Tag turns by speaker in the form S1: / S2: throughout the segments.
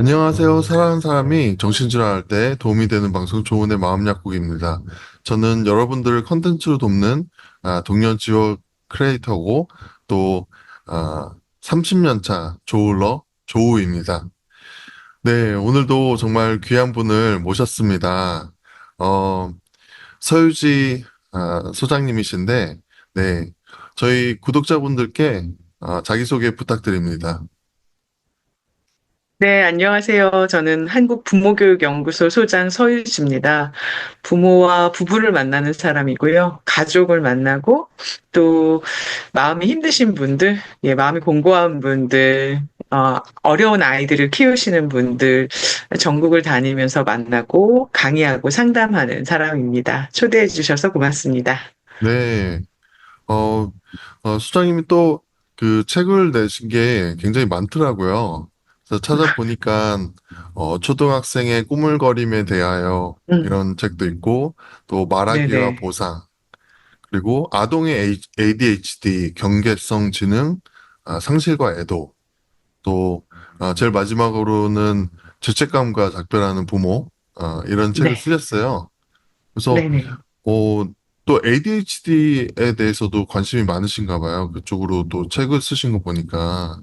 S1: 안녕하세요. 사랑하는 사람이 정신질환할 때 도움이 되는 방송 조은의 마음 약국입니다. 저는 여러분들을 컨텐츠로 돕는 동년 지원 크리에이터고 또 30년 차 조울러 조우입니다. 네, 오늘도 정말 귀한 분을 모셨습니다. 어, 서유지 소장님이신데, 네, 저희 구독자분들께 자기소개 부탁드립니다.
S2: 네, 안녕하세요. 저는 한국부모교육연구소 소장 서유지입니다. 부모와 부부를 만나는 사람이고요. 가족을 만나고 또 마음이 힘드신 분들, 마음이 공고한 분들, 어려운 아이들을 키우시는 분들 전국을 다니면서 만나고 강의하고 상담하는 사람입니다. 초대해 주셔서 고맙습니다.
S1: 네. 어, 수장님이 또 그 책을 내신 게 굉장히 많더라고요. 그래서 찾아보니까, 초등학생의 꾸물거림에 대하여
S2: 음,
S1: 이런 책도 있고, 또 말하기와
S2: 네네.
S1: 보상, 그리고 아동의 ADHD, 경계성 지능, 상실과 애도, 또, 제일 마지막으로는 죄책감과 작별하는 부모, 이런 책을
S2: 네.
S1: 쓰셨어요. 그래서
S2: 네네.
S1: 어, 또 ADHD에 대해서도 관심이 많으신가 봐요. 그쪽으로 또 책을 쓰신 거 보니까.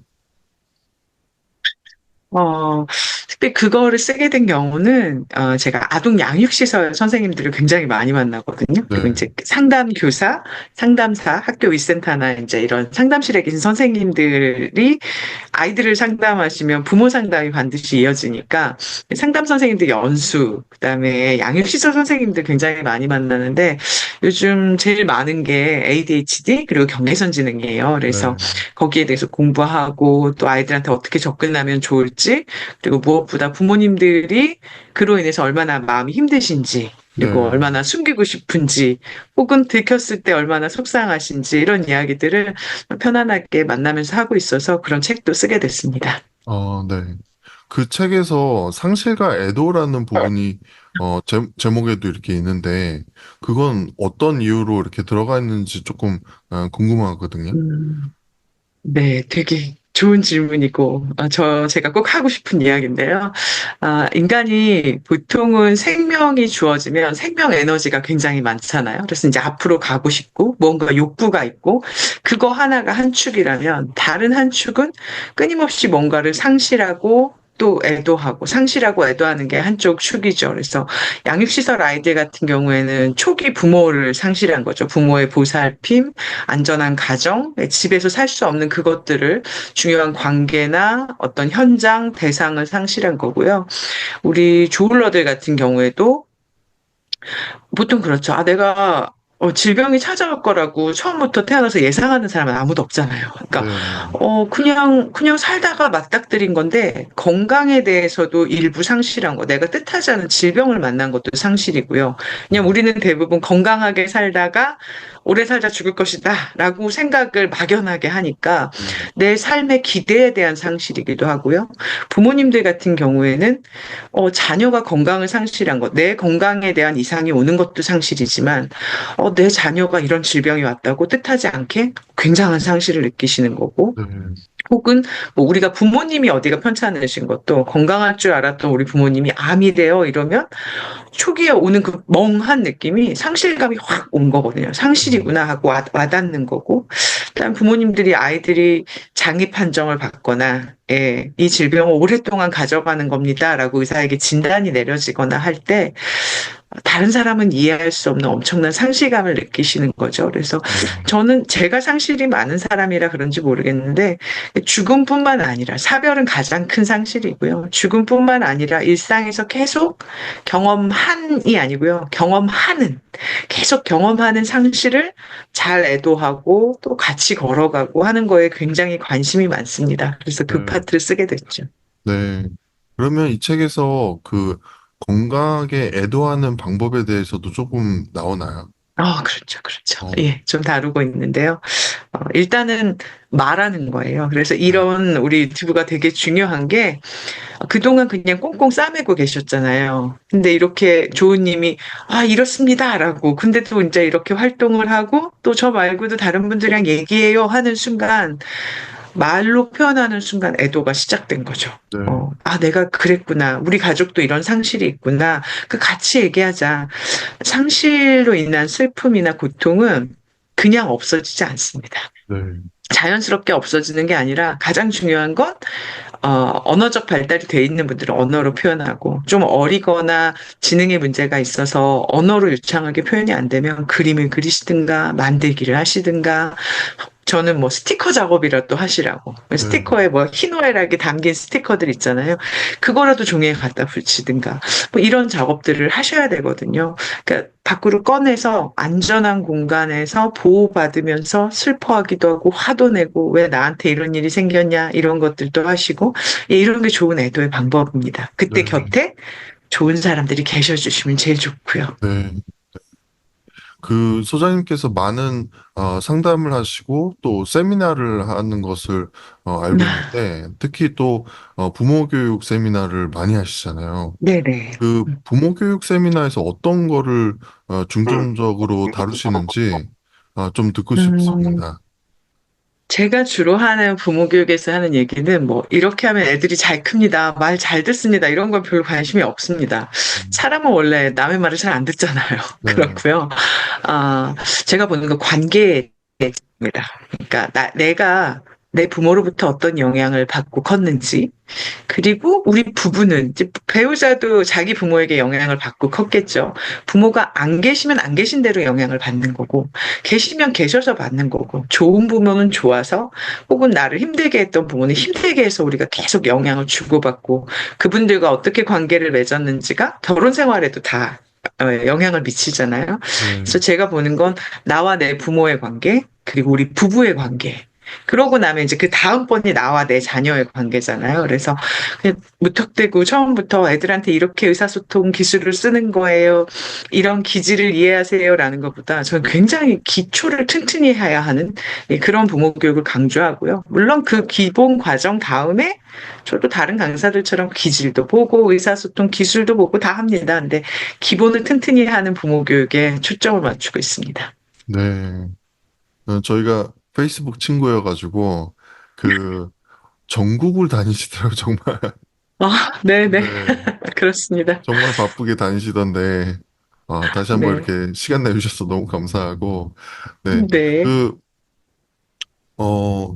S2: 특히 그거를 쓰게 된 경우는, 제가 아동 양육시설 선생님들을 굉장히 많이 만나거든요. 그리고
S1: 네,
S2: 이제 상담 교사, 상담사, 학교 위센터나 이제 이런 상담실에 계신 선생님들이 아이들을 상담하시면 부모 상담이 반드시 이어지니까 상담 선생님들 연수, 그다음에 양육시설 선생님들 굉장히 많이 만나는데 요즘 제일 많은 게 ADHD 그리고 경계선 지능이에요. 그래서
S1: 네,
S2: 거기에 대해서 공부하고 또 아이들한테 어떻게 접근하면 좋을지 그리고 무엇보다 부모님들이 그로 인해서 얼마나 마음이 힘드신지 그리고
S1: 네.
S2: 얼마나 숨기고 싶은지 혹은 들켰을 때 얼마나 속상하신지 이런 이야기들을 편안하게 만나면서 하고 있어서 그런 책도 쓰게 됐습니다.
S1: 네. 그 책에서 상실과 애도라는 부분이, 제목에도 이렇게 있는데, 그건 어떤 이유로 이렇게 들어가 있는지 조금, 궁금하거든요.
S2: 음, 네, 되게 좋은 질문이고, 제가 꼭 하고 싶은 이야기인데요. 인간이 보통은 생명이 주어지면 생명 에너지가 굉장히 많잖아요. 그래서 이제 앞으로 가고 싶고, 뭔가 욕구가 있고, 그거 하나가 한 축이라면, 다른 한 축은 끊임없이 뭔가를 상실하고, 또 애도하고, 상실하고 애도하는 게 한쪽 축이죠. 그래서 양육시설 아이들 같은 경우에는 초기 부모를 상실한 거죠. 부모의 보살핌, 안전한 가정, 집에서 살 수 없는 그것들을 중요한 관계나 어떤 현장, 대상을 상실한 거고요. 우리 조울러들 같은 경우에도 보통 그렇죠. 내가 질병이 찾아올 거라고 처음부터 태어나서 예상하는 사람은 아무도 없잖아요. 그러니까,
S1: 네,
S2: 그냥 살다가 맞닥뜨린 건데, 건강에 대해서도 일부 상실한 거, 내가 뜻하지 않은 질병을 만난 것도 상실이고요. 그냥
S1: 네,
S2: 우리는 대부분 건강하게 살다가 오래 살다 죽을 것이다, 라고 생각을 막연하게 하니까, 내 삶의 기대에 대한 상실이기도 하고요. 부모님들 같은 경우에는 자녀가 건강을 상실한 것, 내 건강에 대한 이상이 오는 것도 상실이지만, 내 자녀가 이런 질병이 왔다고 뜻하지 않게 굉장한 상실을 느끼시는 거고,
S1: 네,
S2: 혹은 뭐 우리가 부모님이 어디가 편찮으신 것도 건강할 줄 알았던 우리 부모님이 암이래요 이러면 초기에 오는 그 멍한 느낌이 상실감이 확 온 거거든요.
S1: 음,
S2: 상실이구나 하고 와닿는 거고. 그다음 부모님들이 아이들이 장기 판정을 받거나, 이 질병을 오랫동안 가져가는 겁니다라고 의사에게 진단이 내려지거나 할 때, 다른 사람은 이해할 수 없는 엄청난 상실감을 느끼시는 거죠. 그래서
S1: 네,
S2: 저는 제가 상실이 많은 사람이라 그런지 모르겠는데 죽음뿐만 아니라 사별은 가장 큰 상실이고요. 죽음뿐만 아니라 일상에서 계속 경험한이 아니고요. 경험하는 계속 경험하는 상실을 잘 애도하고 또 같이 걸어가고 하는 거에 굉장히 관심이 많습니다. 그래서 그
S1: 네,
S2: 파트를 쓰게 됐죠.
S1: 네. 그러면 이 책에서 그 건강하게 애도하는 방법에 대해서도 조금 나오나요?
S2: 그렇죠, 그렇죠.
S1: 어,
S2: 예, 좀 다루고 있는데요. 일단은 말하는 거예요. 그래서
S1: 네,
S2: 이런 우리 유튜브가 되게 중요한 게 그동안 그냥 꽁꽁 싸매고 계셨잖아요. 근데 이렇게 조우님이 이렇습니다라고 근데 또 이제 이렇게 활동을 하고 또 저 말고도 다른 분들이랑 얘기해요 하는 순간 말로 표현하는 순간 애도가 시작된 거죠.
S1: 네,
S2: 내가 그랬구나. 우리 가족도 이런 상실이 있구나. 그 같이 얘기하자. 상실로 인한 슬픔이나 고통은 그냥 없어지지 않습니다.
S1: 네,
S2: 자연스럽게 없어지는 게 아니라 가장 중요한 건 언어적 발달이 돼 있는 분들은 언어로 표현하고 좀 어리거나 지능의 문제가 있어서 언어로 유창하게 표현이 안 되면 그림을 그리시든가 만들기를 하시든가 저는 뭐 스티커 작업이라도 하시라고.
S1: 네,
S2: 스티커에 뭐 희노애락이 담긴 스티커들 있잖아요. 그거라도 종이에 갖다 붙이든가. 뭐 이런 작업들을 하셔야 되거든요. 그러니까 밖으로 꺼내서 안전한 공간에서 보호받으면서 슬퍼하기도 하고 화도 내고 왜 나한테 이런 일이 생겼냐 이런 것들도 하시고 이런 게 좋은 애도의 방법입니다. 그때
S1: 네,
S2: 곁에 좋은 사람들이 계셔주시면 제일 좋고요.
S1: 네. 그 소장님께서 많은 상담을 하시고 또 세미나를 하는 것을 알고 있는데 특히 또 부모 교육 세미나를 많이 하시잖아요.
S2: 네네.
S1: 그 부모 교육 세미나에서 어떤 거를 중점적으로 다루시는지 좀 듣고
S2: 음,
S1: 싶습니다.
S2: 제가 주로 하는 부모 교육에서 하는 얘기는 뭐, 이렇게 하면 애들이 잘 큽니다. 말 잘 듣습니다. 이런 건 별로 관심이 없습니다.
S1: 음,
S2: 사람은 원래 남의 말을 잘 안 듣잖아요.
S1: 네,
S2: 그렇고요. 제가 보는 건 관계입니다. 그러니까 내가 내 부모로부터 어떤 영향을 받고 컸는지, 그리고 우리 부부는 이제 배우자도 자기 부모에게 영향을 받고 컸겠죠. 부모가 안 계시면 안 계신 대로 영향을 받는 거고, 계시면 계셔서 받는 거고, 좋은 부모는 좋아서, 혹은 나를 힘들게 했던 부모는 힘들게 해서 우리가 계속 영향을 주고받고, 그분들과 어떻게 관계를 맺었는지가 결혼 생활에도 다 영향을 미치잖아요.
S1: 네,
S2: 그래서 제가 보는 건 나와 내 부모의 관계, 그리고 우리 부부의 관계, 그러고 나면 이제 그 다음번이 나와 내 자녀의 관계잖아요. 그래서 그냥 무턱대고 처음부터 애들한테 이렇게 의사소통 기술을 쓰는 거예요. 이런 기질을 이해하세요라는 것보다 저는 굉장히 기초를 튼튼히 해야 하는 그런 부모 교육을 강조하고요. 물론 그 기본 과정 다음에 저도 다른 강사들처럼 기질도 보고 의사소통 기술도 보고 다 합니다. 근데 기본을 튼튼히 하는 부모 교육에 초점을 맞추고 있습니다.
S1: 네. 저희가 페이스북 친구여가지고 그 전국을 다니시더라고요, 정말.
S2: 네네.
S1: 네,
S2: 그렇습니다.
S1: 정말 바쁘게 다니시던데 다시 한번
S2: 네.
S1: 이렇게 시간 내주셔서 너무 감사하고, 네,
S2: 네.
S1: 그 어,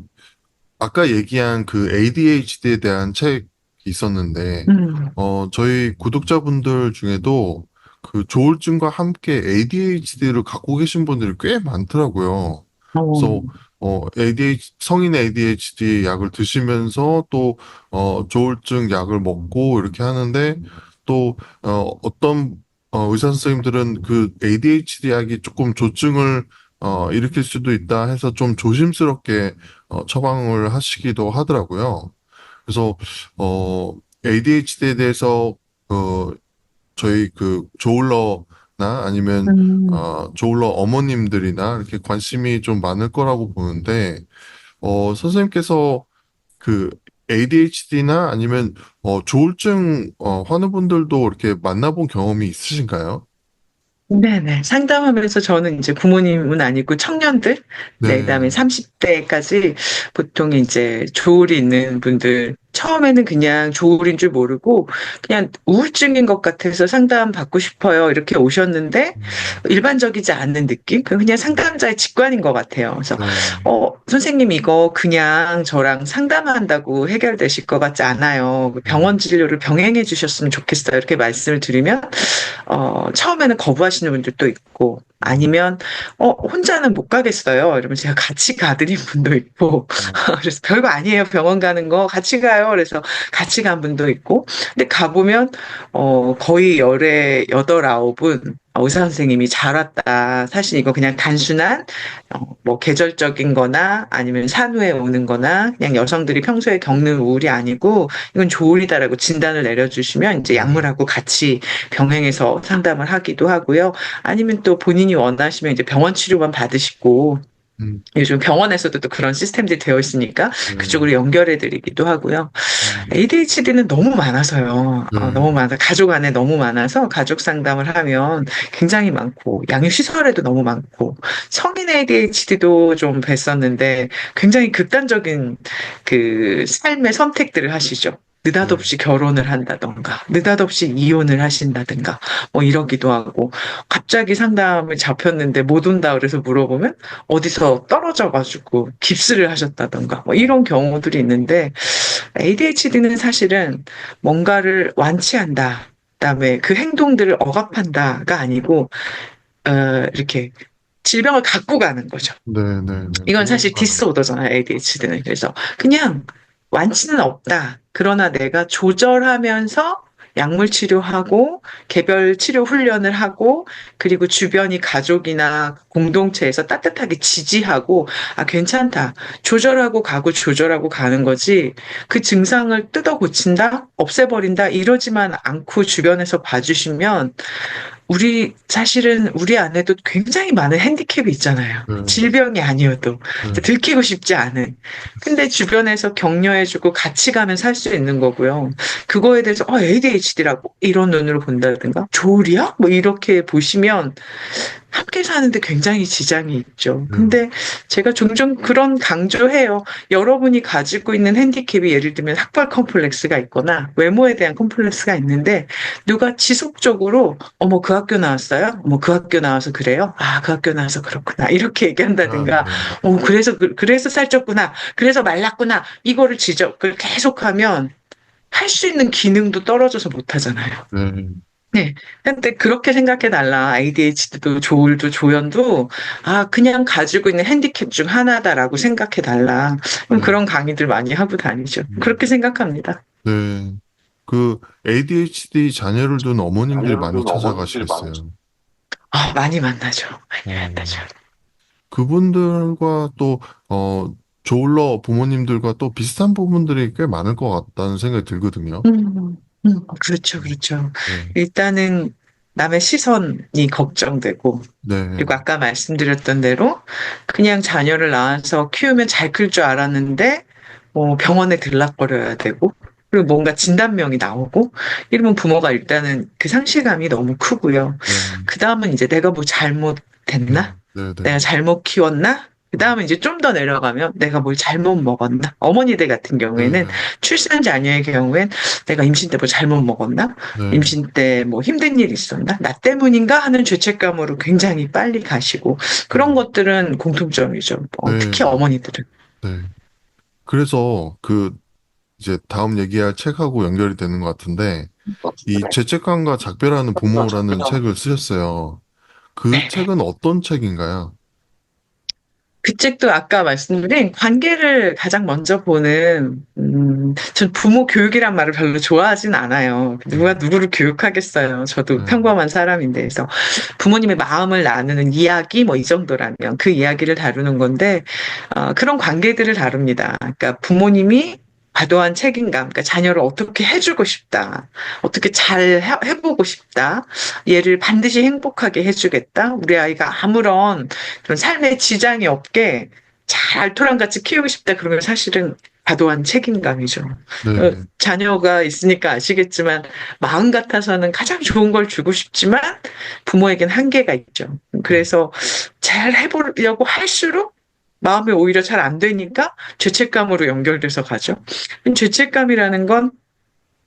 S1: 아까 얘기한 그 ADHD에 대한 책이 있었는데,
S2: 음.
S1: 저희 구독자분들 중에도 그 조울증과 함께 ADHD를 갖고 계신 분들이 꽤 많더라고요.
S2: 어,
S1: 그래서, 성인 ADHD 약을 드시면서 또, 조울증 약을 먹고 이렇게 하는데, 또, 어떤, 의사 선생님들은 그 ADHD 약이 조금 조증을 일으킬 수도 있다 해서 좀 조심스럽게 처방을 하시기도 하더라고요. 그래서 ADHD에 대해서 저희 그 조울러나 아니면
S2: 음.
S1: 조울러 어머님들이나 이렇게 관심이 좀 많을 거라고 보는데 선생님께서 그 ADHD나 아니면 조울증 환우분들도 이렇게 만나본 경험이 있으신가요?
S2: 네네. 상담하면서 저는 이제 부모님은 아니고 청년들, 네, 그다음에
S1: 네.
S2: 30대까지 보통 이제 조울이 있는 분들, 처음에는 그냥 조울인 줄 모르고 그냥 우울증인 것 같아서 상담 받고 싶어요. 이렇게 오셨는데
S1: 음,
S2: 일반적이지 않은 느낌? 그냥 상담자의 직관인 것 같아요. 그래서,
S1: 네.
S2: 선생님 이거 그냥 저랑 상담한다고 해결되실 것 같지 않아요. 병원
S1: 음,
S2: 진료를 병행해 주셨으면 좋겠어요. 이렇게 말씀을 드리면 처음에는 거부하시는 분들도 있고,
S1: 음,
S2: 아니면, 혼자는 못 가겠어요. 이러면 제가 같이 가드린 분도 있고,
S1: 음,
S2: 그래서 별거 아니에요. 병원 가는 거 같이 가요. 그래서 같이 간 분도 있고, 근데 가보면, 거의 열에 여덟, 아홉은 의사 선생님이 잘 왔다. 사실 이거 그냥 단순한, 뭐, 계절적인 거나 아니면 산후에 오는 거나 그냥 여성들이 평소에 겪는 우울이 아니고, 이건 조울이다라고 진단을 내려주시면 이제
S1: 네.
S2: 약물하고 같이 병행해서 상담을 하기도 하고요. 아니면 또 본인이 원하시면 이제 병원 치료만 받으시고
S1: 음,
S2: 요즘 병원에서도 또 그런 시스템들이 되어 있으니까
S1: 네,
S2: 그쪽으로 연결해 드리기도 하고요.
S1: 음,
S2: ADHD는 너무 많아서요.
S1: 네,
S2: 너무 많아. 가족 안에 너무 많아서 가족 상담을 하면 굉장히 많고, 양육시설에도 너무 많고, 성인 ADHD도 좀 뵀었는데 굉장히 극단적인 그 삶의 선택들을 하시죠.
S1: 네,
S2: 느닷없이 결혼을 한다던가, 느닷없이 이혼을 하신다든가, 뭐 이러기도 하고, 갑자기 상담을 잡혔는데 못 온다 그래서 물어보면 어디서 떨어져가지고 깁스를 하셨다던가, 뭐 이런 경우들이 있는데, ADHD는 사실은 뭔가를 완치한다. 그다음에 그 행동들을 억압한다가 아니고, 이렇게 질병을 갖고 가는 거죠.
S1: 네, 네, 네,
S2: 이건 사실
S1: 공감가는,
S2: 디스오더잖아요, ADHD는. 그래서 그냥 완치는 없다. 그러나 내가 조절하면서 약물 치료하고 개별 치료 훈련을 하고 그리고 주변이 가족이나 공동체에서 따뜻하게 지지하고 아 괜찮다. 조절하고 가고 조절하고 가는 거지. 그 증상을 뜯어 고친다, 없애버린다 이러지만 않고 주변에서 봐주시면 우리 사실은 우리 안에도 굉장히 많은 핸디캡이 있잖아요.
S1: 네,
S2: 질병이 아니어도
S1: 네,
S2: 들키고 싶지 않은. 근데 주변에서 격려해주고 같이 가면 살 수 있는 거고요. 그거에 대해서 ADHD라고 이런 눈으로 본다든가 조울이야? 뭐 이렇게 보시면 함께 사는데 굉장히 지장이 있죠.
S1: 네,
S2: 근데 제가 종종 그런 강조해요. 여러분이 가지고 있는 핸디캡이 예를 들면 학벌 컴플렉스가 있거나 외모에 대한 컴플렉스가 있는데 누가 지속적으로 어머 그 학교 나왔어요? 어머 그 학교 나와서 그래요? 아 그 학교 나와서 그렇구나 이렇게
S1: 아,
S2: 얘기한다든가
S1: 네,
S2: 그래서 살쪘구나 그래서 말랐구나 이거를 지적을 계속하면 할 수 있는 기능도 떨어져서 못 하잖아요.
S1: 네,
S2: 네. 근데 그렇게 생각해 달라. ADHD도 조울도 조현도 그냥 가지고 있는 핸디캡 중 하나다라고 생각해 달라.
S1: 네,
S2: 그런 강의들 많이 하고 다니죠.
S1: 음,
S2: 그렇게 생각합니다.
S1: 네. 그 ADHD 자녀를 둔 어머님들이 많이 찾아가시겠어요.
S2: 많이 만나죠. 많이
S1: 어,
S2: 만나죠.
S1: 그분들과 또, 조울러 부모님들과 또 비슷한 부분들이 꽤 많을 것 같다는 생각이 들거든요.
S2: 그렇죠, 그렇죠.
S1: 네,
S2: 일단은 남의 시선이 걱정되고,
S1: 네,
S2: 그리고 아까 말씀드렸던 대로 그냥 자녀를 낳아서 키우면 잘 클 줄 알았는데 병원에 들락거려야 되고 그리고 뭔가 진단명이 나오고 이러면 부모가 일단은 그 상실감이 너무 크고요.
S1: 네,
S2: 그 다음은 이제 내가 뭐 잘못됐나?
S1: 네, 네,
S2: 내가 잘못 키웠나? 그 다음에 이제 좀 더 내려가면 내가 뭘 잘못 먹었나? 어머니들 같은 경우에는
S1: 네,
S2: 출산 자녀의 경우엔 내가 임신 때 뭐 잘못 먹었나?
S1: 네,
S2: 임신 때 뭐 힘든 일 있었나? 나 때문인가? 하는 죄책감으로 굉장히 빨리 가시고 그런
S1: 네,
S2: 것들은 공통점이죠.
S1: 네,
S2: 특히 어머니들은.
S1: 네. 그래서 이제 다음 얘기할 책하고 연결이 되는 것 같은데, 이 죄책감과 작별하는 부모라는 책을 쓰셨어요. 그
S2: 네.
S1: 책은 어떤 책인가요?
S2: 그 책도 아까 말씀드린 관계를 가장 먼저 보는, 전 부모 교육이란 말을 별로 좋아하진 않아요.
S1: 네,
S2: 누가 누구를 교육하겠어요. 저도
S1: 네,
S2: 평범한 사람인데. 그래서 부모님의 마음을 나누는 이야기, 뭐 이 정도라면 그 이야기를 다루는 건데, 그런 관계들을 다룹니다. 그러니까 부모님이 과도한 책임감, 그러니까 자녀를 어떻게 해주고 싶다, 어떻게 잘 해보고 싶다, 얘를 반드시 행복하게 해주겠다, 우리 아이가 아무런 그런 삶에 지장이 없게 잘 알토란같이 키우고 싶다, 그러면 사실은 과도한 책임감이죠.
S1: 네,
S2: 자녀가 있으니까 아시겠지만, 마음 같아서는 가장 좋은 걸 주고 싶지만, 부모에겐 한계가 있죠. 그래서 잘 해보려고 할수록 마음이 오히려 잘 안 되니까 죄책감으로 연결돼서 가죠. 죄책감이라는 건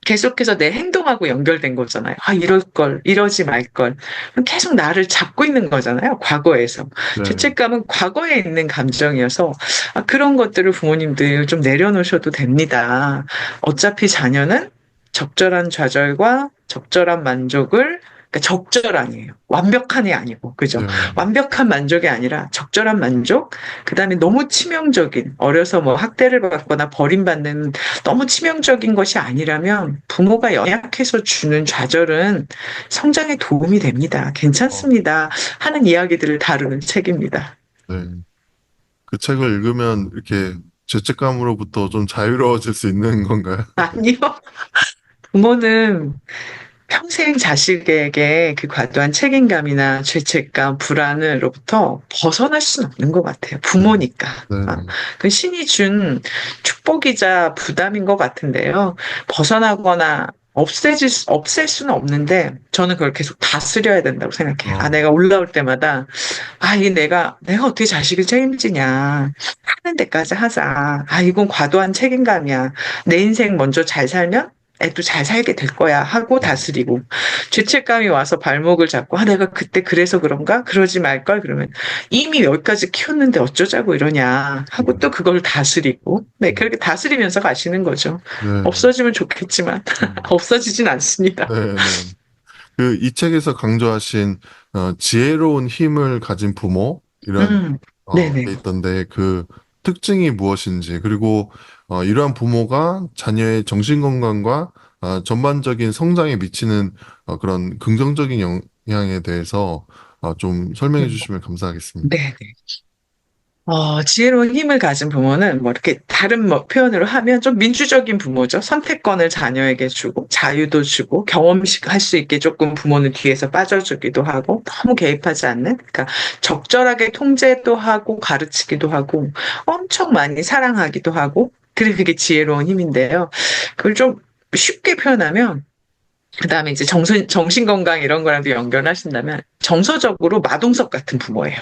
S2: 계속해서 내 행동하고 연결된 거잖아요. 이럴 걸, 이러지 말 걸. 그럼 계속 나를 잡고 있는 거잖아요. 과거에서.
S1: 네,
S2: 죄책감은 과거에 있는 감정이어서 그런 것들을 부모님들 좀 내려놓으셔도 됩니다. 어차피 자녀는 적절한 좌절과 적절한 만족을 그러니까 적절한이에요. 완벽한이 아니고, 그죠?
S1: 네,
S2: 완벽한 만족이 아니라 적절한 만족, 그 다음에 너무 치명적인, 어려서 뭐 학대를 받거나 버림받는 너무 치명적인 것이 아니라면 부모가 연약해서 주는 좌절은 성장에 도움이 됩니다.
S1: 어,
S2: 괜찮습니다. 하는 이야기들을 다루는 책입니다.
S1: 네. 그 책을 읽으면 이렇게 죄책감으로부터 좀 자유로워질 수 있는 건가요?
S2: 아니요. 부모는 평생 자식에게 그 과도한 책임감이나 죄책감, 불안으로부터 벗어날 수는 없는 것 같아요. 부모니까. 아,
S1: 네네.
S2: 그 신이 준 축복이자 부담인 것 같은데요. 벗어나거나 없앨 수는 없는데, 저는 그걸 계속 다스려야 된다고 생각해요. 아,
S1: 어,
S2: 내가 올라올 때마다, 아, 이게 내가 어떻게 자식을 책임지냐. 하는 데까지 하자. 아, 이건 과도한 책임감이야. 내 인생 먼저 잘 살면 애도 잘 살게 될 거야 하고
S1: 음,
S2: 다스리고 죄책감이 와서 발목을 잡고 아 내가 그때 그래서 그런가 그러지 말걸 그러면 이미 여기까지 키웠는데 어쩌자고 이러냐 하고 또
S1: 음,
S2: 그걸 다스리고 네
S1: 음.
S2: 그렇게 다스리면서 가시는 거죠.
S1: 네.
S2: 없어지면 좋겠지만
S1: 음,
S2: 없어지진 않습니다.
S1: 네네. 그 이 책에서 강조하신 지혜로운 힘을 가진 부모 이런
S2: 음, 네네.
S1: 게 있던데 그 특징이 무엇인지 그리고 이러한 부모가 자녀의 정신 건강과 전반적인 성장에 미치는 그런 긍정적인 영향에 대해서 좀 설명해
S2: 음,
S1: 주시면 감사하겠습니다.
S2: 네네. 지혜로운 힘을 가진 부모는 뭐 이렇게 다른 뭐 표현으로 하면 좀 민주적인 부모죠. 선택권을 자녀에게 주고 자유도 주고 경험식 할 수 있게 조금 부모는 뒤에서 빠져주기도 하고 너무 개입하지 않는 그러니까 적절하게 통제도 하고 가르치기도 하고 엄청 많이 사랑하기도 하고 그게 지혜로운 힘인데요. 그걸 좀 쉽게 표현하면 그다음에 이제 정신 건강 이런 거랑도 연결하신다면 정서적으로 마동석 같은 부모예요.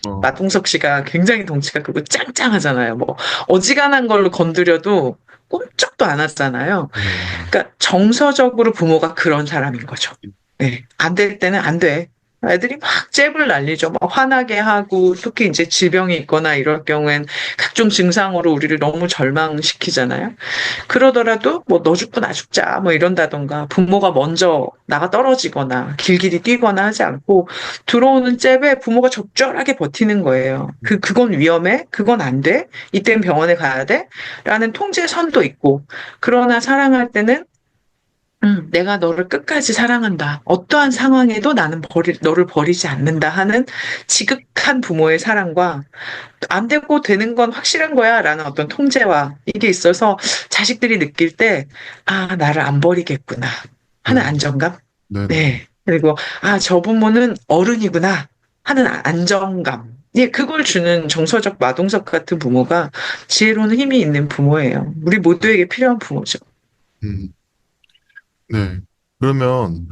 S1: 어,
S2: 마동석 씨가 굉장히 덩치가 크고 짱짱하잖아요. 뭐 어지간한 걸로 건드려도 꼼짝도 안 하잖아요.
S1: 네.
S2: 그러니까 정서적으로 부모가 그런 사람인 거죠. 네, 안 될 때는 안 돼. 애들이 막 잽을 날리죠. 막 화나게 하고 특히 이제 질병이 있거나 이럴 경우엔 각종 증상으로 우리를 너무 절망시키잖아요. 그러더라도 뭐 너 죽고 나 죽자 뭐 이런다던가 부모가 먼저 나가 떨어지거나 길길이 뛰거나 하지 않고 들어오는 잽에 부모가 적절하게 버티는 거예요. 그건 위험해? 그건 안 돼? 이땐 병원에 가야 돼? 라는 통제선도 있고 그러나 사랑할 때는 내가 너를 끝까지 사랑한다. 어떠한 상황에도 나는 너를 버리지 않는다 하는 지극한 부모의 사랑과 안 되고 되는 건 확실한 거야 라는 어떤 통제와 이게 있어서 자식들이 느낄 때, 아, 나를 안 버리겠구나 하는
S1: 네.
S2: 안정감?
S1: 네네.
S2: 네. 그리고, 아, 저 부모는 어른이구나 하는 안정감. 예, 그걸 주는 정서적 마동석 같은 부모가 지혜로운 힘이 있는 부모예요. 우리 모두에게 필요한 부모죠.
S1: 음, 네. 그러면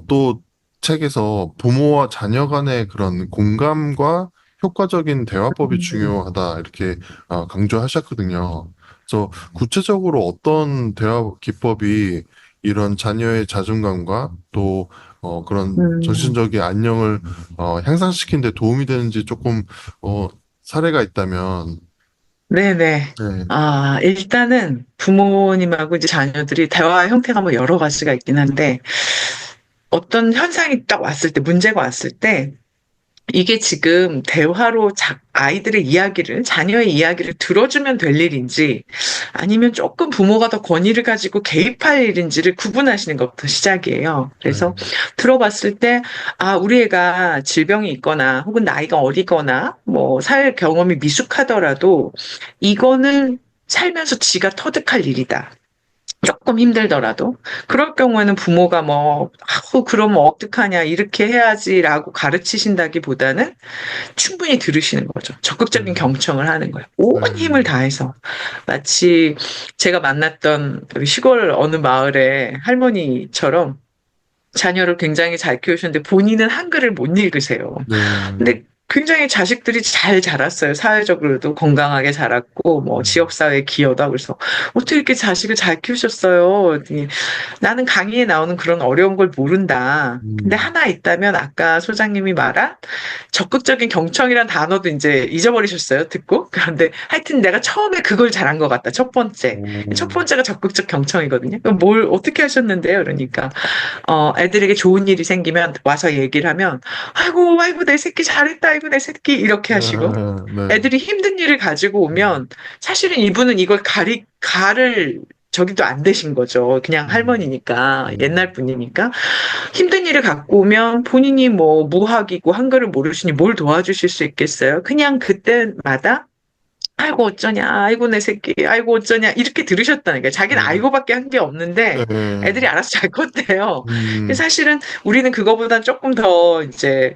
S1: 또 책에서 부모와 자녀 간의 그런 공감과 효과적인 대화법이
S2: 음.
S1: 중요하다 이렇게 강조하셨거든요. 그래서 구체적으로 어떤 대화 기법이 이런 자녀의 자존감과 또 그런
S2: 음.
S1: 정신적인 안녕을 향상시키는 데 도움이 되는지 조금 사례가 있다면
S2: 네네.
S1: 네.
S2: 아, 일단은 부모님하고 이제 자녀들이 대화 형태가 뭐 여러 가지가 있긴 한데, 어떤 현상이 딱 왔을 때, 문제가 왔을 때, 이게 지금 대화로 아이들의 이야기를, 자녀의 이야기를 들어주면 될 일인지, 아니면 조금 부모가 더 권위를 가지고 개입할 일인지를 구분하시는 것부터 시작이에요. 그래서
S1: 네.
S2: 들어봤을 때, 아, 우리 애가 질병이 있거나, 혹은 나이가 어리거나, 뭐, 살 경험이 미숙하더라도, 이거는 살면서 지가 터득할 일이다. 조금 힘들더라도 그럴 경우에는 부모가 뭐 아우 그러면 어떡하냐 이렇게 해야지라고 가르치신다기보다는 충분히 들으시는 거죠. 적극적인
S1: 네.
S2: 경청을 하는 거예요. 온 힘을
S1: 네.
S2: 다해서 마치 제가 만났던 우리 시골 어느 마을의 할머니처럼 자녀를 굉장히 잘 키우셨는데 본인은 한글을 못 읽으세요.
S1: 네.
S2: 근데 굉장히 자식들이 잘 자랐어요. 사회적으로도 건강하게 자랐고, 뭐,
S1: 네.
S2: 지역사회에 기여다. 그래서, 어떻게 이렇게 자식을 잘 키우셨어요? 그랬더니 나는 강의에 나오는 그런 어려운 걸 모른다. 근데
S1: 음.
S2: 하나 있다면 아까 소장님이 말한 적극적인 경청이란 단어도 이제 잊어버리셨어요. 듣고. 그런데 하여튼 내가 처음에 그걸 잘한 것 같다. 첫 번째. 첫
S1: 오.
S2: 번째가 적극적 경청이거든요. 뭘 어떻게 하셨는데요? 그러니까. 애들에게 좋은 일이 생기면 와서 얘기를 하면, 아이고, 아이고, 내 새끼 잘했다, 아이고, 내 새끼, 이렇게
S1: 네.
S2: 하시고,
S1: 네.
S2: 애들이 힘든 일을 가지고 오면, 사실은 이분은 이걸 가를, 저기도 안 되신 거죠. 그냥
S1: 음.
S2: 할머니니까, 옛날
S1: 음.
S2: 분이니까. 힘든 일을 갖고 오면 본인이 뭐 무학이고 한글을 모르시니 뭘 도와주실 수 있겠어요? 그냥 그때마다 아이고 어쩌냐, 아이고 내 새끼, 아이고 어쩌냐 이렇게 들으셨다는 거예요. 자기는
S1: 네,
S2: 아이고밖에 한 게 없는데
S1: 네,
S2: 애들이 알아서 잘 컸대요.
S1: 음,
S2: 사실은 우리는 그거보단 조금 더 이제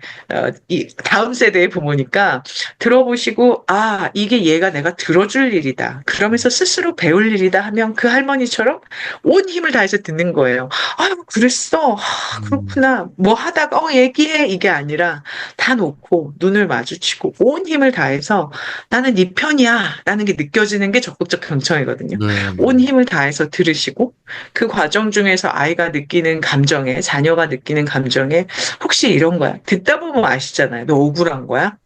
S2: 이 다음 세대의 부모니까 들어보시고 아 이게 얘가 내가 들어줄 일이다. 그러면서 스스로 배울 일이다 하면 그 할머니처럼 온 힘을 다해서 듣는 거예요. 아유 그랬어, 아,
S1: 음,
S2: 그렇구나. 뭐 하다가 얘기해 이게 아니라 다 놓고 눈을 마주치고 온 힘을 다해서 나는 네 편이야 라는 게 느껴지는 게 적극적 경청이거든요.
S1: 네, 네,
S2: 온 힘을 다해서 들으시고 그 과정 중에서 아이가 느끼는 감정에 자녀가 느끼는 감정에 혹시 이런 거야. 듣다 보면 아시잖아요. 너 억울한 거야?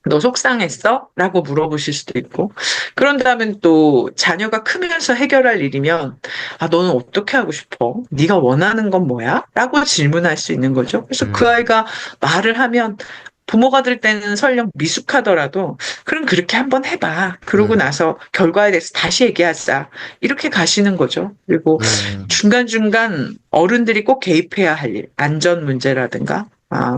S2: 너 속상했어? 라고 물어보실 수도 있고 그런 다음에 또 자녀가 크면서 해결할 일이면 아 너는 어떻게 하고 싶어? 네가 원하는 건 뭐야? 라고 질문할 수 있는 거죠. 그래서 그
S1: 네,
S2: 아이가 말을 하면 부모가 될 때는 설령 미숙하더라도 그럼 그렇게 한번 해봐. 그러고
S1: 네,
S2: 나서 결과에 대해서 다시 얘기하자. 이렇게 가시는 거죠. 그리고
S1: 네,
S2: 중간중간 어른들이 꼭 개입해야 할 일, 안전 문제라든가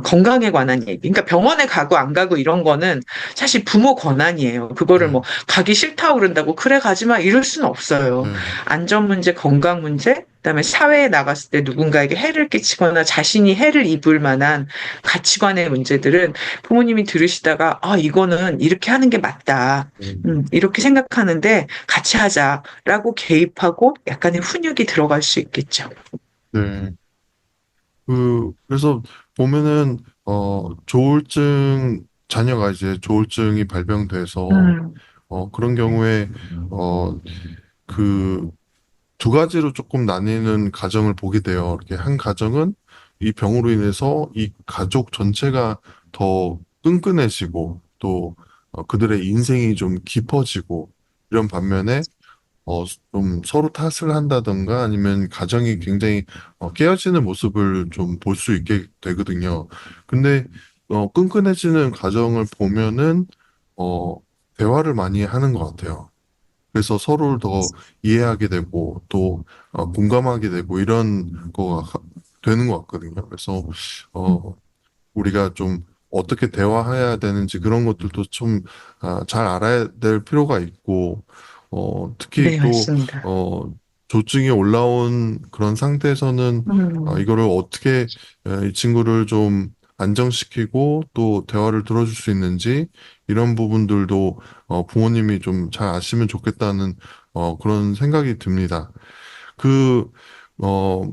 S2: 건강에 관한 얘기. 그러니까 병원에 가고 안 가고 이런 거는 사실 부모 권한이에요. 그거를
S1: 네,
S2: 뭐 가기 싫다고 그런다고 그래 가지 마 이럴 수는 없어요.
S1: 네,
S2: 안전 문제, 건강 문제, 그다음에 사회에 나갔을 때 누군가에게 해를 끼치거나 자신이 해를 입을 만한 가치관의 문제들은 부모님이 들으시다가 아 이거는 이렇게 하는 게 맞다. 이렇게 생각하는데 같이 하자라고 개입하고 약간의 훈육이 들어갈 수 있겠죠.
S1: 네. 그래서 보면은, 자녀가 이제 조울증이 발병돼서,
S2: 음,
S1: 그런 경우에, 그, 두 가지로 조금 나뉘는 가정을 보게 돼요. 이렇게 한 가정은 이 병으로 인해서 이 가족 전체가 더 끈끈해지고, 또, 그들의 인생이 좀 깊어지고, 이런 반면에, 좀 서로 탓을 한다던가 아니면 가정이 굉장히 깨어지는 모습을 좀 볼 수 있게 되거든요. 근데 끈끈해지는 가정을 보면은 어, 대화를 많이 하는 것 같아요. 그래서 서로를 더 이해하게 되고 또 공감하게 되고 이런 거가 되는 것 같거든요. 그래서 어, 우리가 좀 어떻게 대화해야 되는지 그런 것들도 좀 잘 알아야 될 필요가 있고, 특히
S2: 네,
S1: 또,
S2: 맞습니다.
S1: 조증이 올라온 그런 상태에서는
S2: 음,
S1: 이거를 어떻게 이 친구를 좀 안정시키고 또 대화를 들어줄 수 있는지 이런 부분들도 부모님이 좀 잘 아시면 좋겠다는 그런 생각이 듭니다. 그,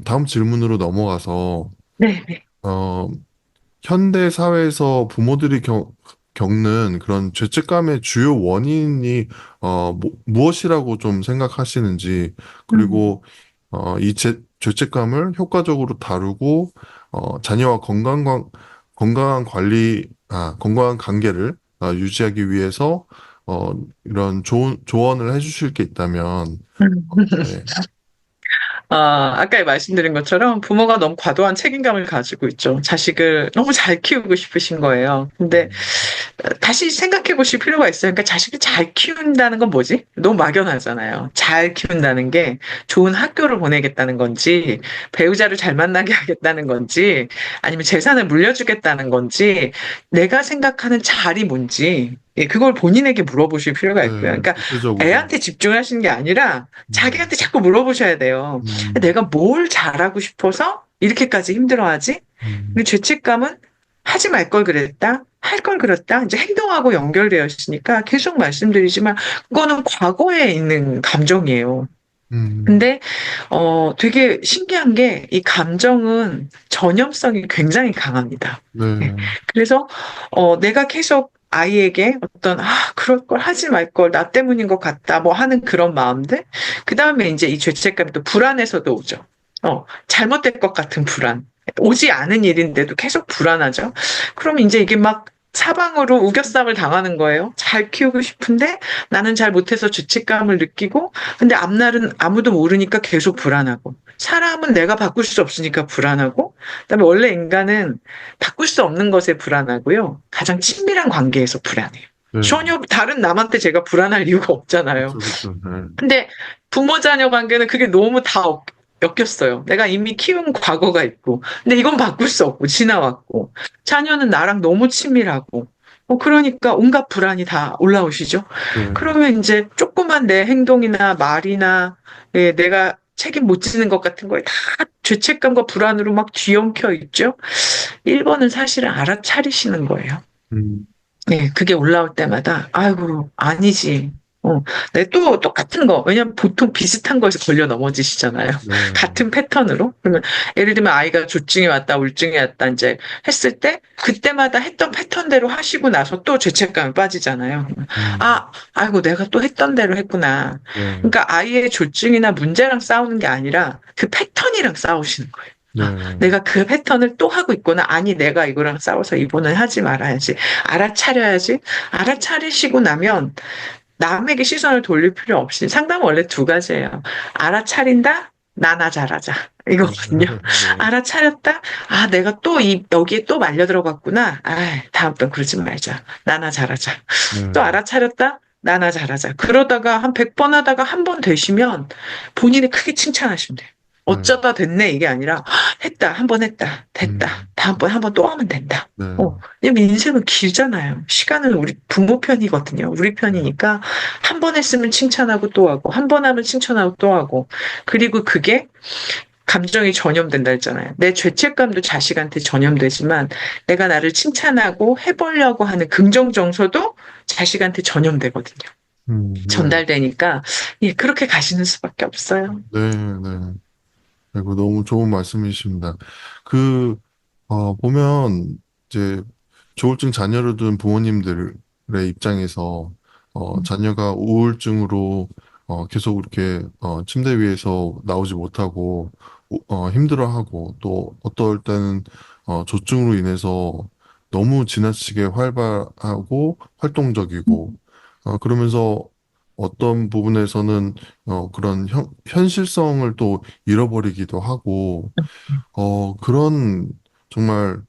S1: 다음 질문으로 넘어가서,
S2: 네, 네.
S1: 어, 현대 사회에서 부모들이 겪는 그런 죄책감의 주요 원인이 무엇이라고 좀 생각하시는지,
S2: 음,
S1: 그리고 이 죄책감을 효과적으로 다루고 자녀와 건강한 관리, 건강한 관계를 유지하기 위해서 이런 조언을 해주실 게 있다면, 네,
S2: 아까 말씀드린 것처럼 부모가 너무 과도한 책임감을 가지고 있죠. 자식을 너무 잘 키우고 싶으신 거예요. 근데
S1: 음,
S2: 다시 생각해 보실 필요가 있어요. 그러니까 자식을 잘 키운다는 건 뭐지? 너무 막연하잖아요. 잘 키운다는 게 좋은 학교를 보내겠다는 건지, 배우자를 잘 만나게 하겠다는 건지, 아니면 재산을 물려주겠다는 건지, 내가 생각하는 잘이 뭔지, 예, 그걸 본인에게 물어보실 필요가 있고요.
S1: 네,
S2: 그러니까
S1: 구체적으로,
S2: 애한테 집중하시는 게 아니라
S1: 음,
S2: 자기한테 자꾸 물어보셔야 돼요.
S1: 음,
S2: 내가 뭘 잘하고 싶어서 이렇게까지 힘들어하지?
S1: 음,
S2: 근데 죄책감은 하지 말 걸 그랬다, 할 걸 그랬다, 이제 행동하고 연결되어 있으니까 계속 말씀드리지만 그거는 과거에 있는 감정이에요.
S1: 음,
S2: 근데 되게 신기한 게 이 감정은 전염성이 굉장히 강합니다. 네.
S1: 네.
S2: 그래서 내가 계속 아이에게 어떤 그럴 걸 하지 말 걸 나 때문인 것 같다 뭐 하는 그런 마음들 그 다음에 이제 이 죄책감이 또 불안에서도 오죠. 잘못될 것 같은 불안. 오지 않은 일인데도 계속 불안하죠. 그럼 이제 이게 막 사방으로 우겨쌈을 당하는 거예요. 잘 키우고 싶은데 나는 잘 못해서 죄책감을 느끼고 근데 앞날은 아무도 모르니까 계속 불안하고 사람은 내가 바꿀 수 없으니까 불안하고 그다음에 원래 인간은 바꿀 수 없는 것에 불안하고요. 가장 친밀한 관계에서 불안해요.
S1: 네.
S2: 전혀 다른 남한테 제가 불안할 이유가 없잖아요.
S1: 그쵸, 그쵸. 네.
S2: 근데 부모 자녀 관계는 그게 너무 다 엮였어요. 내가 이미 키운 과거가 있고, 근데 이건 바꿀 수 없고, 지나왔고, 자녀는 나랑 너무 친밀하고, 그러니까 온갖 불안이 다 올라오시죠.
S1: 네.
S2: 그러면 이제 조그만 내 행동이나 말이나 예, 내가 책임 못 지는 것 같은 거에 다 죄책감과 불안으로 막 뒤엉켜 있죠. 1번은 사실은 알아차리시는 거예요.
S1: 음,
S2: 네, 그게 올라올 때마다, 아이고, 아니지. 네, 또 똑같은 거. 왜냐면 보통 비슷한 거에서 걸려 넘어지시잖아요.
S1: 네.
S2: 같은 패턴으로. 그러면 예를 들면 아이가 조증이 왔다, 우울증이 왔다, 이제 했을 때, 그때마다 했던 패턴대로 하시고 나서 또 죄책감에 빠지잖아요.
S1: 음,
S2: 아이고, 내가 또 했던 대로 했구나.
S1: 네.
S2: 그러니까 아이의 조증이나 문제랑 싸우는 게 아니라 그 패턴이랑 싸우시는 거예요.
S1: 네.
S2: 내가 그 패턴을 또 하고 있구나. 아니, 내가 이거랑 싸워서 이번엔 하지 말아야지. 알아차려야지. 알아차리시고 나면 남에게 시선을 돌릴 필요 없이 상담은 원래 두 가지예요. 알아차린다. 나나 잘하자. 이거거든요.
S1: 네.
S2: 알아차렸다. 아, 내가 또 여기에 또 말려 들어갔구나. 아, 다음번 그러지 말자. 나나 잘하자. 또
S1: 네.
S2: 알아차렸다. 나나 잘하자. 그러다가 한 100번 하다가 한 번 되시면 본인이 크게 칭찬하시면 돼요.
S1: 네.
S2: 어쩌다 됐네 이게 아니라 했다. 한 번 했다. 됐다.
S1: 음,
S2: 다음번 한 번 또 하면 된다.
S1: 네.
S2: 왜냐면 인생은 길잖아요. 시간은 우리 부모 편이거든요. 우리
S1: 네.
S2: 편이니까 한 번 했으면 칭찬하고 또 하고 한 번 하면 칭찬하고 또 하고 그리고 그게 감정이 전염된다 했잖아요. 내 죄책감도 자식한테 전염되지만 내가 나를 칭찬하고 해보려고 하는 긍정 정서도 자식한테 전염되거든요.
S1: 네.
S2: 전달되니까 예, 그렇게 가시는 수밖에 없어요.
S1: 네. 네. 이거 너무 좋은 말씀이십니다. 그, 보면, 이제, 조울증 자녀를 둔 부모님들의 입장에서, 자녀가 우울증으로, 계속 이렇게, 침대 위에서 나오지 못하고, 힘들어하고, 또, 어떨 때는, 조증으로 인해서 너무 지나치게 활발하고, 활동적이고, 그러면서 어떤 부분에서는, 그런 현실성을 또 잃어버리기도 하고, 그런 정말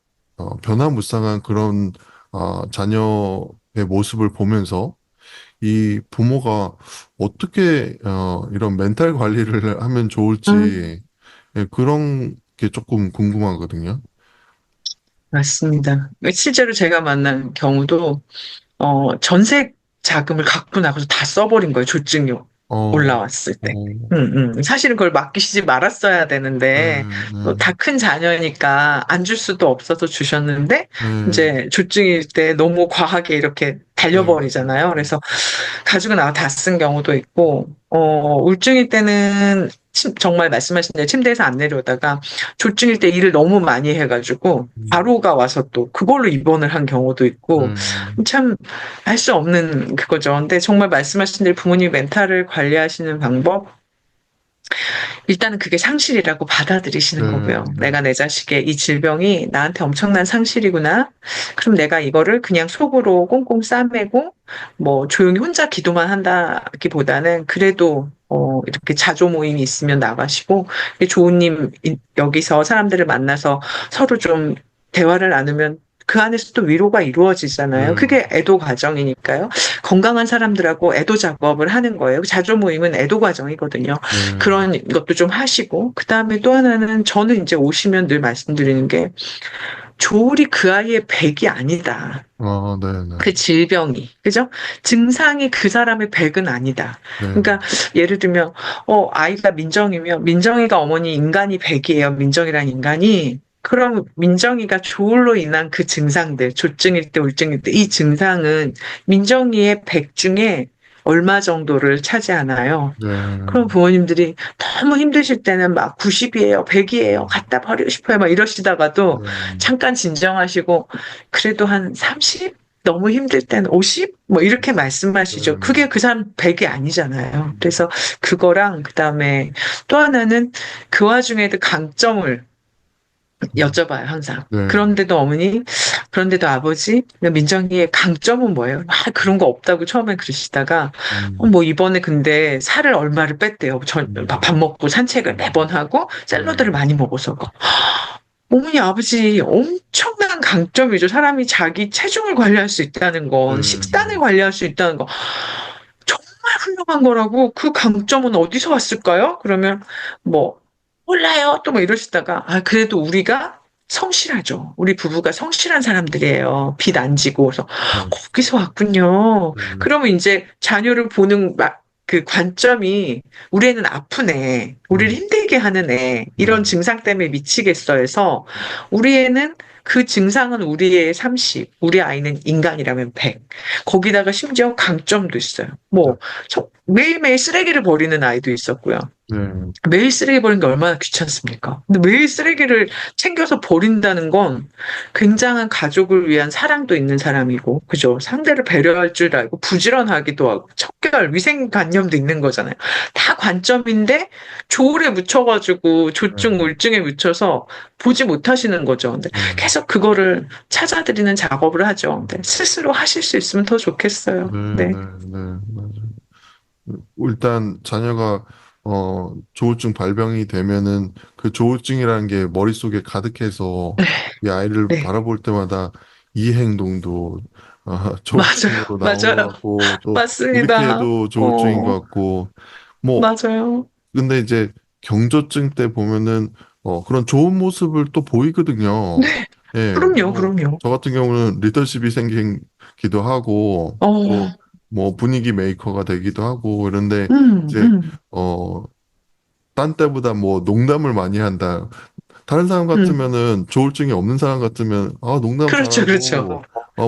S1: 변화무쌍한 그런 자녀의 모습을 보면서 이 부모가 어떻게 이런 멘탈 관리를 하면
S2: 음,
S1: 좋을지 예, 그런 게 조금 궁금하거든요.
S2: 맞습니다. 실제로 제가 만난 경우도 전세 자금을 갖고 나가서 다 써버린 거예요. 조증이
S1: 어,
S2: 올라왔을 때.
S1: 어,
S2: 사실은 그걸 맡기시지 말았어야
S1: 네,
S2: 되는데,
S1: 네,
S2: 다 큰 자녀니까 안 줄 수도 없어서 주셨는데,
S1: 네,
S2: 이제 조증일 때 너무 과하게 이렇게
S1: 네,
S2: 달려버리잖아요. 그래서 가지고 나와 다 쓴 경우도 있고, 우울증일 때는 정말 말씀하신 대로 침대에서 안 내려오다가 조증일 때 일을 너무 많이 해가지고
S1: 음,
S2: 바로가 와서 또 그걸로 입원을 한 경우도 있고,
S1: 네,
S2: 참 할 수 없는 그거죠. 근데 정말 말씀하신 대로 부모님 멘탈을 관리하시는 방법, 일단은 그게 상실이라고 받아들이시는
S1: 네,
S2: 거고요. 내가 내 자식의 이 질병이 나한테 엄청난 상실이구나. 그럼 내가 이거를 그냥 속으로 꽁꽁 싸매고 뭐 조용히 혼자 기도만 한다기보다는 그래도 이렇게 자조 모임이 있으면 나가시고 조우님 여기서 사람들을 만나서 서로 좀 대화를 나누면 그 안에서 또 위로가 이루어지잖아요.
S1: 네,
S2: 그게 애도 과정이니까요. 건강한 사람들하고 애도 작업을 하는 거예요. 자조 모임은 애도 과정이거든요.
S1: 네,
S2: 그런 것도 좀 하시고, 그 다음에 또 하나는 저는 이제 오시면 늘 말씀드리는 게, 조울이 그 아이의 백이 아니다.
S1: 네, 네,
S2: 그 질병이, 그죠? 증상이 그 사람의 백은 아니다.
S1: 네,
S2: 그러니까 예를 들면, 아이가 민정이면, 민정이가 어머니 인간이 백이에요. 민정이란 인간이. 그럼 민정이가 조울로 인한 그 증상들, 조증일 때, 우울증일 때, 이 증상은 민정이의 백 중에 얼마 정도를 차지하나요?
S1: 네,
S2: 그럼 부모님들이 너무 힘드실 때는 막 90이에요, 100이에요, 갖다 버리고 싶어요, 막 이러시다가도
S1: 네,
S2: 잠깐 진정하시고, 그래도 한 30? 너무 힘들 때는 50? 뭐 이렇게
S1: 네,
S2: 말씀하시죠. 그게 그 사람 100이 아니잖아요. 그래서 그거랑 그다음에 또 하나는 그 와중에도 강점을 여쭤봐요, 항상.
S1: 네,
S2: 그런데도 아버지, 민정이의 강점은 뭐예요? 그런 거 없다고 처음에 그러시다가,
S1: 음,
S2: 뭐 이번에 근데 살을 얼마를 뺐대요.
S1: 음,
S2: 밥 먹고 산책을 매번 하고, 샐러드를
S1: 네,
S2: 많이 먹어서. 어머니, 아버지, 엄청난 강점이죠. 사람이 자기 체중을 관리할 수 있다는
S1: 네,
S2: 건,
S1: 네.
S2: 식단을 관리할 수 있다는 건, 정말 훌륭한 거라고 그 강점은 어디서 왔을까요? 그러면 뭐 몰라요. 또 뭐 이러시다가 그래도 우리가 성실하죠. 우리 부부가 성실한 사람들이에요. 빚 안 지고. 그래서
S1: 네,
S2: 거기서 왔군요.
S1: 네,
S2: 그러면 이제 자녀를 보는 그 관점이 우리 애는 아픈 애, 우리를
S1: 네,
S2: 힘들게 하는 애,
S1: 네,
S2: 이런 증상 때문에 미치겠어 해서 우리 애는 그 증상은 우리 애 30, 우리 아이는 인간이라면 100. 거기다가 심지어 강점도 있어요. 뭐, 매일매일 쓰레기를 버리는 아이도 있었고요.
S1: 네,
S2: 매일 쓰레기 버리는 게 얼마나 귀찮습니까? 근데 매일 쓰레기를 챙겨서 버린다는 건 굉장한 가족을 위한 사랑도 있는 사람이고, 그죠? 상대를 배려할 줄 알고 부지런하기도 하고, 척결, 위생관념도 있는 거잖아요. 다 관점인데, 조울에 묻혀가지고, 조증, 우울증에 묻혀서 보지 못하시는 거죠. 근데
S1: 네,
S2: 계속 그거를 찾아드리는 작업을 하죠. 근데 스스로 하실 수 있으면 더 좋겠어요.
S1: 네,
S2: 네.
S1: 네, 네, 맞아요. 일단 자녀가 조울증 발병이 되면은 그 조울증이라는 게 머릿속에 가득해서 이 아이를
S2: 네.
S1: 바라볼 때마다 이 행동도
S2: 맞아요.
S1: 조울증으로 나온 것
S2: 맞아요.
S1: 같고 또 이렇게
S2: 맞습니다.
S1: 해도 조울증인 것 같고 뭐
S2: 맞아요.
S1: 근데 이제 경조증 때 보면은 그런 좋은 모습을 또 보이거든요.
S2: 네,
S1: 예,
S2: 그럼요,
S1: 뭐
S2: 그럼요.
S1: 저 같은 경우는 리더십이 생기기도 하고 또
S2: 어,
S1: 뭐 분위기 메이커가 되기도 하고 이런데
S2: 음,
S1: 이제
S2: 음,
S1: 어, 딴 때보다 뭐 농담을 많이 한다. 다른 사람
S2: 음.
S1: 같으면은 조울증이 없는 사람 같으면 농담
S2: 그렇죠, 그렇죠.
S1: 잘하고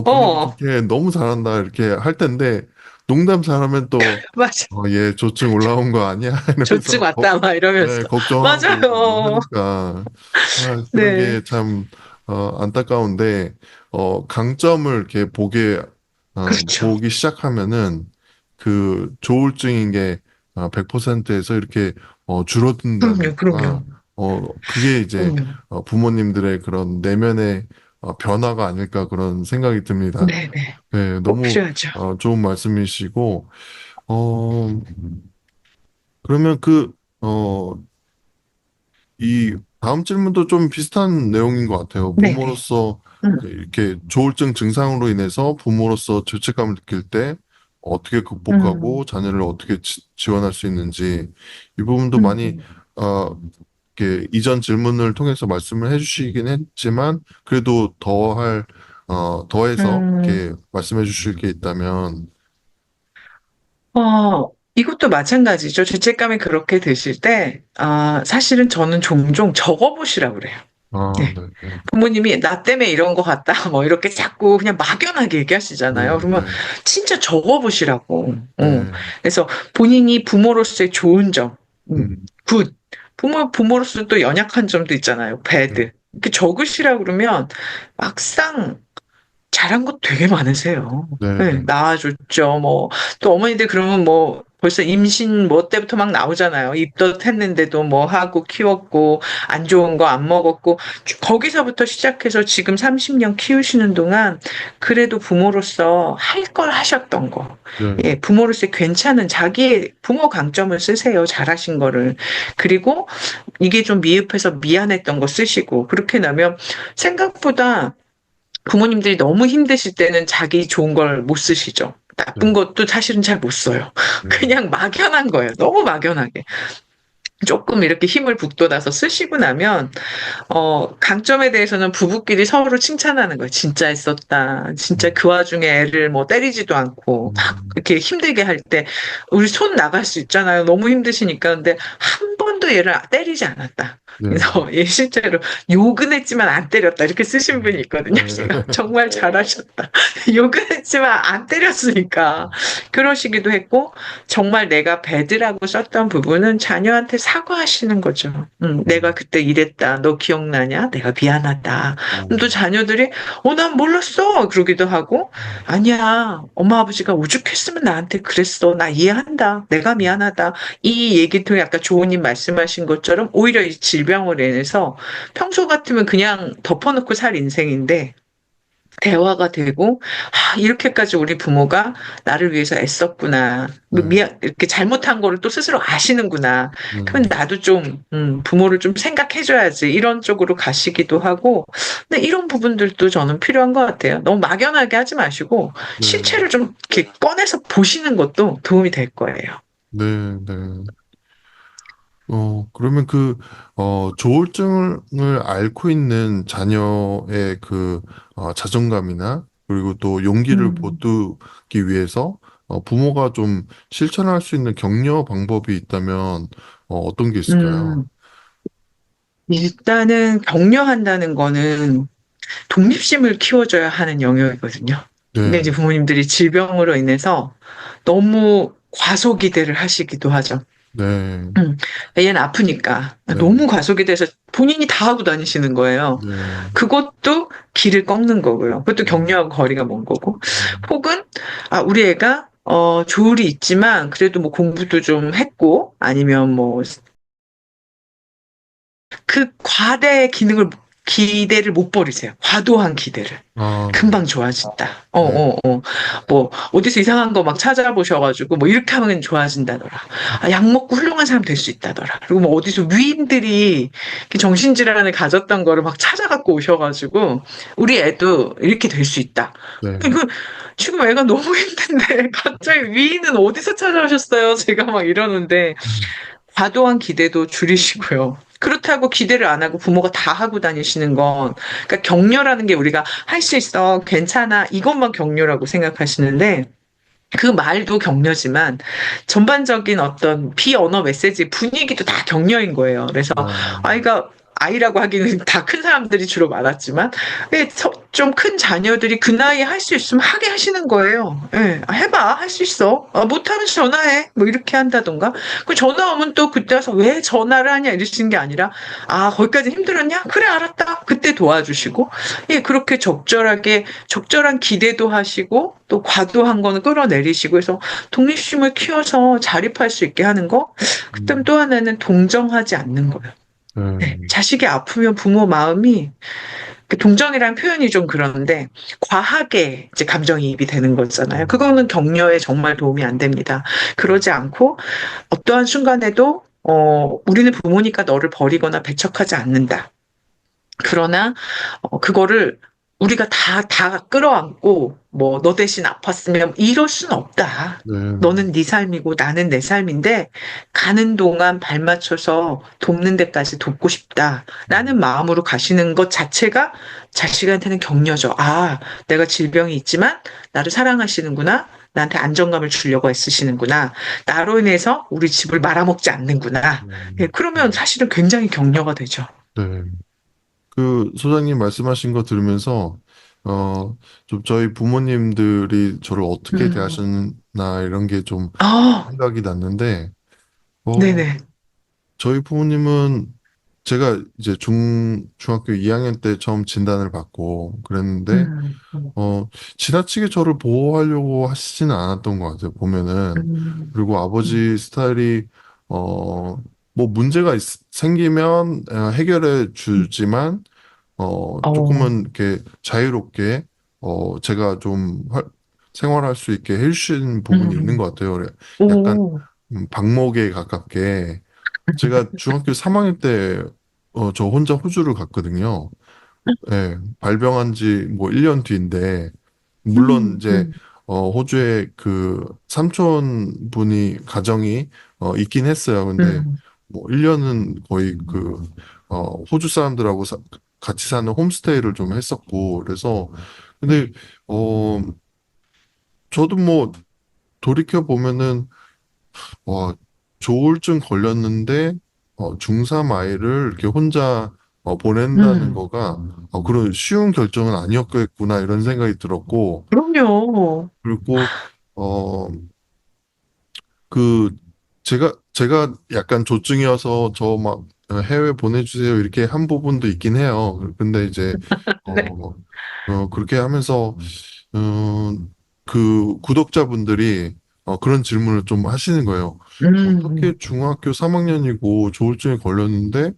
S1: 분위기
S2: 어,
S1: 좋게 너무 잘한다 이렇게 할 텐데 농담 잘하면 또
S2: 맞아.
S1: 얘 조증 올라온 거 아니야?
S2: 조증
S1: 이러면서
S2: 왔다, 막
S1: 네,
S2: 이러면서.
S1: 걱정하고 뭐
S2: 맞아요.
S1: 하니까 그런
S2: 네.
S1: 게 참 안타까운데 강점을 이렇게
S2: 그렇죠.
S1: 보기 시작하면은 그 조울증인 게 100%에서 이렇게
S2: 그럼요,
S1: 줄어든다니까
S2: 그럼요.
S1: 그게 이제
S2: 그럼요.
S1: 부모님들의 그런 내면의 변화가 아닐까 그런 생각이 듭니다.
S2: 네네.
S1: 네,
S2: 꼭
S1: 너무
S2: 필요하죠.
S1: 좋은 말씀이시고 어 그러면 이 다음 질문도 좀 비슷한 내용인 것 같아요.
S2: 네네.
S1: 부모로서
S2: 음,
S1: 이렇게 조울증 증상으로 인해서 부모로서 죄책감을 느낄 때 어떻게
S2: 음,
S1: 극복하고 자녀를 어떻게 지원할 수 있는지 이 부분도 많이
S2: 음.
S1: 어, 이렇게 이전 질문을 통해서 말씀을 해주시긴 했지만 그래도 더해서
S2: 음.
S1: 이렇게 말씀해 주실 게 있다면
S2: 이것도 마찬가지죠. 죄책감이 그렇게 드실 때, 사실은 저는 종종 적어보시라고 그래요. 네.
S1: 네, 네,
S2: 부모님이 나 때문에 이런 거 같다. 뭐 이렇게 자꾸 그냥 막연하게 얘기하시잖아요.
S1: 네,
S2: 그러면
S1: 네,
S2: 진짜 적어보시라고.
S1: 네,
S2: 그래서 본인이 부모로서의 좋은 점,
S1: 음,
S2: 굿. 부모로서 또 연약한 점도 있잖아요.
S1: 네,
S2: 배드. 이렇게 적으시라고 그러면 막상 잘한 것 되게 많으세요.
S1: 네,
S2: 네,
S1: 네,
S2: 낳아줬죠. 뭐, 또 어머니들 그러면 뭐, 벌써 임신 뭐 때부터 막 나오잖아요. 입덧 했는데도 뭐 하고 키웠고, 안 좋은 거 안 먹었고, 거기서부터 시작해서 지금 30년 키우시는 동안, 그래도 부모로서 할 걸 하셨던 거.
S1: 네,
S2: 예, 부모로서 괜찮은 자기의 부모 강점을 쓰세요. 잘하신 거를. 그리고 이게 좀 미흡해서 미안했던 거 쓰시고, 그렇게 나면 생각보다 부모님들이 너무 힘드실 때는 자기 좋은 걸 못 쓰시죠. 나쁜
S1: 네,
S2: 것도 사실은 잘 못 써요.
S1: 네,
S2: 그냥 막연한 거예요. 너무 막연하게. 조금 이렇게 힘을 북돋아서 쓰시고 나면, 강점에 대해서는 부부끼리 서로 칭찬하는 거예요. 진짜 애썼다. 진짜
S1: 음,
S2: 그 와중에 애를 뭐 때리지도 않고, 막
S1: 음,
S2: 이렇게 힘들게 할 때, 우리 손 나갈 수 있잖아요. 너무 힘드시니까. 근데 한 번도 얘를 때리지 않았다.
S1: 네,
S2: 그래서 얘 실제로 욕은 했지만 안 때렸다. 이렇게 쓰신 분이 있거든요.
S1: 네,
S2: 제가 정말 잘하셨다. 욕은 했지만 안 때렸으니까. 그러시기도 했고, 정말 내가 배드라고 썼던 부분은 자녀한테 사과하시는 거죠. 내가 그때 이랬다. 너 기억나냐? 내가 미안하다. 또 자녀들이, 난 몰랐어. 그러기도 하고, 아니야. 엄마 아버지가 오죽했으면 나한테 그랬어. 나 이해한다. 내가 미안하다. 이 얘기 통해 아까 조은님 말씀하신 것처럼 오히려 이 질병을 인해서 평소 같으면 그냥 덮어놓고 살 인생인데, 대화가 되고, 이렇게까지 우리 부모가 나를 위해서 애썼구나.
S1: 네,
S2: 이렇게 잘못한 거를 또 스스로 아시는구나.
S1: 네,
S2: 그러면 나도 좀, 부모를 좀 생각해줘야지. 이런 쪽으로 가시기도 하고. 근데 이런 부분들도 저는 필요한 것 같아요. 너무 막연하게 하지 마시고,
S1: 네,
S2: 실체를 좀 이렇게 꺼내서 보시는 것도 도움이 될 거예요.
S1: 네, 네. 그러면 조울증을 앓고 있는 자녀의 자존감이나, 그리고 또 용기를
S2: 음,
S1: 보두기 위해서, 부모가 좀 실천할 수 있는 격려 방법이 있다면, 어떤 게 있을까요?
S2: 음. 일단은 격려한다는 거는 독립심을 키워줘야 하는 영역이거든요. 근데 이제
S1: 네,
S2: 부모님들이 질병으로 인해서 너무 과소기대를 하시기도 하죠.
S1: 네,
S2: 음, 얘는 아프니까
S1: 네,
S2: 너무 과속이 돼서 본인이 다 하고 다니시는 거예요.
S1: 네,
S2: 그것도 길을 꺾는 거고요. 그것도
S1: 음,
S2: 격려하고 거리가 먼 거고.
S1: 음,
S2: 혹은 우리 애가 조울이 있지만 그래도 뭐 공부도 좀 했고 아니면 뭐 그 과대 기대를 못 버리세요. 과도한 기대를.
S1: 아, 네,
S2: 금방 좋아진다.
S1: 네,
S2: 뭐, 어디서 이상한 거 막 찾아보셔가지고, 뭐, 이렇게 하면 좋아진다더라. 약 먹고 훌륭한 사람 될 수 있다더라. 그리고 뭐, 어디서 위인들이 이렇게 정신질환을 가졌던 거를 막 찾아갖고 오셔가지고, 우리 애도 이렇게 될 수 있다.
S1: 네,
S2: 그, 지금 애가 너무 힘든데, 갑자기 위인은 어디서 찾아오셨어요? 제가 막 이러는데,
S1: 음,
S2: 과도한 기대도 줄이시고요. 그렇다고 기대를 안 하고 부모가 다 하고 다니시는 건, 그러니까 격려라는 게 우리가 할 수 있어, 괜찮아, 이것만 격려라고 생각하시는데, 그 말도 격려지만, 전반적인 어떤 비언어 메시지 분위기도 다 격려인 거예요. 그래서
S1: 아,
S2: 아이라고 하기는 다 큰 사람들이 주로 많았지만, 좀 큰 자녀들이 그 나이에 할 수 있으면 하게 하시는 거예요. 예, 해봐, 할 수 있어. 못하면 전화해. 뭐 이렇게 한다던가. 그 전화 오면 또 그때 와서 왜 전화를 하냐 이러시는 게 아니라, 거기까지 힘들었냐? 그래, 알았다. 그때 도와주시고, 예, 그렇게 적절한 기대도 하시고, 또 과도한 거는 끌어내리시고 해서 독립심을 키워서 자립할 수 있게 하는 거. 그다음
S1: 음,
S2: 또 하나는 동정하지 않는 거예요. 네,
S1: 네,
S2: 자식이 아프면 부모 마음이 그 동정이라는 표현이 좀 그런데 과하게 이제 감정이입이 되는 거잖아요. 그거는 격려에 정말 도움이 안 됩니다. 그러지 않고 어떠한 순간에도 우리는 부모니까 너를 버리거나 배척하지 않는다. 그러나 그거를 우리가 다 끌어안고 뭐 너 대신 아팠으면 이럴 수는 없다.
S1: 네,
S2: 너는 네 삶이고 나는 내 삶인데 가는 동안 발 맞춰서 돕는 데까지 돕고 싶다라는 마음으로 가시는 것 자체가 자식한테는 격려죠. 내가 질병이 있지만 나를 사랑하시는구나. 나한테 안정감을 주려고 애쓰시는구나. 나로 인해서 우리 집을 말아먹지 않는구나. 예, 그러면 사실은 굉장히 격려가 되죠.
S1: 네. 소장님 말씀하신 거 들으면서, 어, 좀 저희 부모님들이 저를 어떻게
S2: 음.
S1: 대하셨나 이런 게 좀
S2: 아,
S1: 생각이 났는데, 어,
S2: 네네.
S1: 저희 부모님은 제가 이제 중학교 2학년 때 처음 진단을 받고 그랬는데,
S2: 음, 음,
S1: 지나치게 저를 보호하려고 하시지는 않았던 것 같아요, 보면은.
S2: 음,
S1: 그리고 아버지 스타일이, 어, 뭐 문제가 생기면 해결해
S2: 음.
S1: 주지만,
S2: 어,
S1: 조금은 이렇게 자유롭게, 제가 좀 생활할 수 있게 해주신 부분이 있는
S2: 음,
S1: 것 같아요. 약간,
S2: 오,
S1: 방목에 가깝게. 제가 중학교 3학년 때, 저 혼자 호주를 갔거든요. 예, 발병한 지 뭐 1년 뒤인데, 물론
S2: 음,
S1: 이제,
S2: 음,
S1: 호주에 삼촌 분이, 가정이, 있긴 했어요. 근데,
S2: 음,
S1: 뭐 1년은 거의 호주 사람들하고 같이 사는 홈스테이를 좀 했었고, 그래서, 근데,
S2: 네.
S1: 어, 저도 뭐, 돌이켜 보면은, 와, 조울증 걸렸는데, 중3 아이를 이렇게 혼자 보낸다는
S2: 음,
S1: 거가, 그런 쉬운 결정은 아니었겠구나, 이런 생각이 들었고,
S2: 그럼요.
S1: 그리고, 어, 그, 제가 약간 조증이어서 저 막 해외 보내주세요, 이렇게 한 부분도 있긴 해요. 근데 이제,
S2: 네.
S1: 어, 그렇게 하면서, 구독자분들이 그런 질문을 좀 하시는 거예요.
S2: 음,
S1: 어떻게 중학교 3학년이고 조울증에 걸렸는데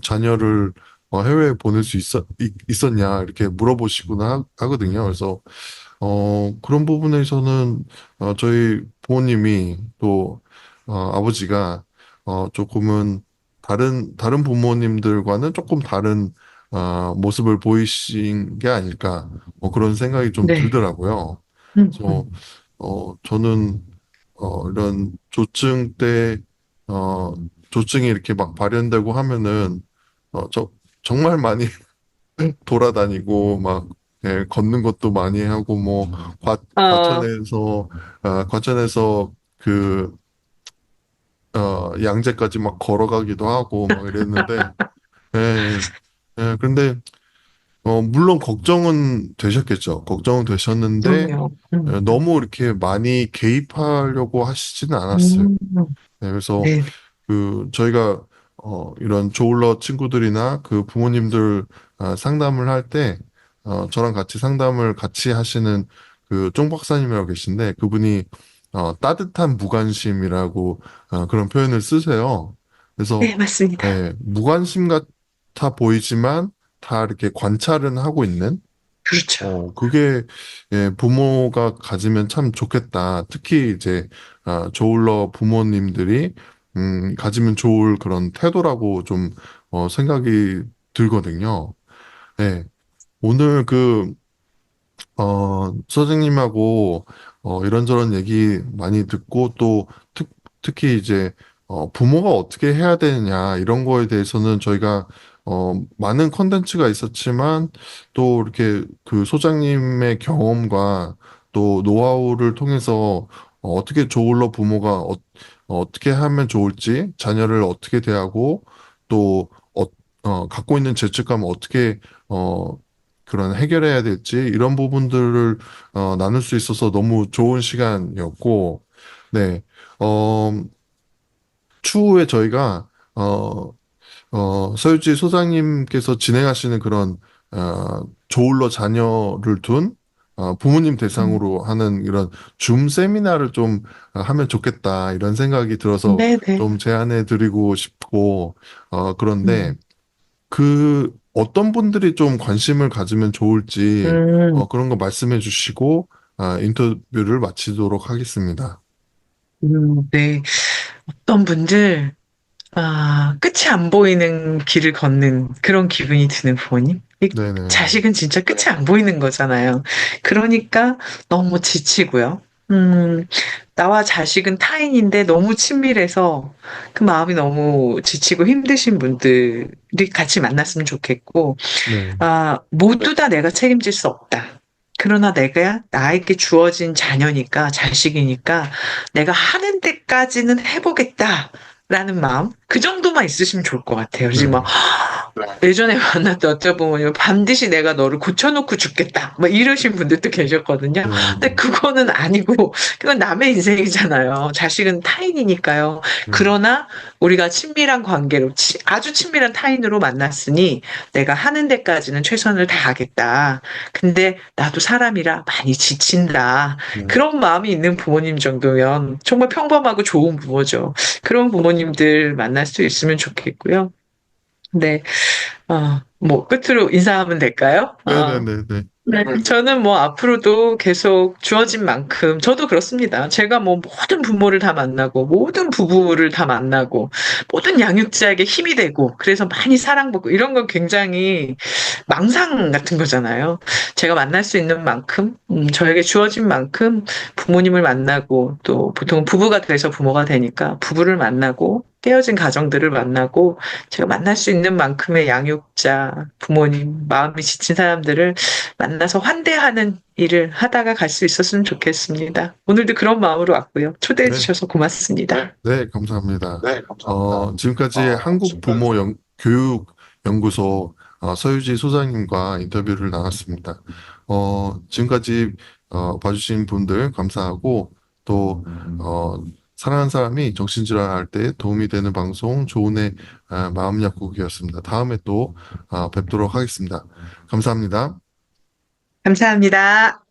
S1: 자녀를 해외에 보낼 수 있었냐 이렇게 물어보시구나 하거든요. 그래서 그런 부분에서는 저희 부모님이 또 아버지가 조금은 다른 부모님들과는 조금 다른 모습을 보이신 게 아닐까 뭐 그런 생각이 좀
S2: 네.
S1: 들더라고요. 그래서
S2: 음.
S1: 저는 이런 조증 때 어, 조증이 이렇게 막 발현되고 하면은, 정말 많이 돌아다니고, 막, 예, 걷는 것도 많이 하고, 뭐,
S2: 어,
S1: 과천에서 그, 양재까지 막 걸어가기도 하고, 막 이랬는데, 예, 예, 근데, 물론 걱정은 되셨겠죠. 걱정은 되셨는데,
S2: 그럼요.
S1: 너무 이렇게 많이 개입하려고 하시지는 않았어요.
S2: 음,
S1: 네, 그래서
S2: 네,
S1: 저희가 이런 조울러 친구들이나 그 부모님들 상담을 할 때 저랑 같이 상담을 같이 하시는 그 쫑 박사님이라고 계신데 그분이 따뜻한 무관심이라고 그런 표현을 쓰세요. 그래서
S2: 네, 맞습니다.
S1: 무관심 같아 보이지만 다 이렇게 관찰은 하고 있는
S2: 그렇죠.
S1: 그게 부모가 가지면 참 좋겠다. 특히 이제 조울러 부모님들이 가지면 좋을 그런 태도라고 좀 생각이 들거든요. 네. 오늘 선생님하고 이런저런 얘기 많이 듣고 또 특히 이제 부모가 어떻게 해야 되느냐 이런 거에 대해서는 저희가 많은 컨텐츠가 있었지만 또 이렇게 그 소장님의 경험과 또 노하우를 통해서 어떻게 조울러 부모가 어떻게 하면 좋을지 자녀를 어떻게 대하고 또 갖고 있는 죄책감을 어떻게 어, 그런 해결해야 될지 이런 부분들을 나눌 수 있어서 너무 좋은 시간이었고, 네, 어, 추후에 저희가 서유지 소장님께서 진행하시는 그런 조울러 자녀를 둔 부모님
S2: 음,
S1: 대상으로 하는 이런 줌 세미나를 좀 하면 좋겠다 이런 생각이 들어서
S2: 네네.
S1: 좀 제안해 드리고 싶고, 그런데
S2: 음,
S1: 어떤 분들이 좀 관심을 가지면 좋을지,
S2: 음,
S1: 그런 거 말씀해 주시고, 인터뷰를 마치도록 하겠습니다.
S2: 네. 어떤 분들, 끝이 안 보이는 길을 걷는 그런 기분이 드는 부모님? 이
S1: 네네.
S2: 자식은 진짜 끝이 안 보이는 거잖아요. 그러니까 너무 지치고요. 나와 자식은 타인인데 너무 친밀해서 그 마음이 너무 지치고 힘드신 분들이 같이 만났으면 좋겠고,
S1: 네.
S2: 모두 다 내가 책임질 수 없다. 그러나 내가 나에게 주어진 자녀니까, 자식이니까 내가 하는 데까지는 해보겠다. 라는 마음? 그 정도만 있으시면 좋을 것 같아요. 지금 막,
S1: 네.
S2: 예전에 만났던 어떤 부모님은 반드시 내가 너를 고쳐놓고 죽겠다. 막 이러신 분들도 계셨거든요.
S1: 네.
S2: 근데 그거는 아니고, 그건 남의 인생이잖아요. 자식은 타인이니까요.
S1: 네.
S2: 그러나 우리가 친밀한 관계로, 아주 친밀한 타인으로 만났으니 내가 하는 데까지는 최선을 다하겠다. 근데 나도 사람이라 많이 지친다.
S1: 네.
S2: 그런 마음이 있는 부모님 정도면 정말 평범하고 좋은 부모죠. 그런 부모님들 만날 수 있으면 좋겠고요. 네. 뭐, 끝으로 인사하면 될까요?
S1: 네네네네.
S2: 네. 저는 뭐 앞으로도 계속 주어진 만큼, 저도 그렇습니다. 제가 뭐 모든 부모를 다 만나고, 모든 부부를 다 만나고, 모든 양육자에게 힘이 되고, 그래서 많이 사랑받고, 이런 건 굉장히 망상 같은 거잖아요. 제가 만날 수 있는 만큼, 저에게 주어진 만큼 부모님을 만나고, 또 보통 부부가 돼서 부모가 되니까 부부를 만나고, 깨어진 가정들을 만나고, 제가 만날 수 있는 만큼의 양육자, 부모님, 마음이 지친 사람들을 만나서 환대하는 일을 하다가 갈 수 있었으면 좋겠습니다. 오늘도 그런 마음으로 왔고요. 초대해
S1: 네.
S2: 주셔서 고맙습니다.
S1: 네, 감사합니다.
S2: 네, 감사합니다.
S1: 지금까지 한국
S2: 지금까지
S1: 부모 교육 연구소 서유지 소장님과 인터뷰를 나눴습니다. 지금까지 봐주신 분들 감사하고 또 사랑하는 사람이 정신질환 할 때 도움이 되는 방송 조은의 마음 약국이었습니다. 다음에 또 뵙도록 하겠습니다. 감사합니다.
S2: 감사합니다.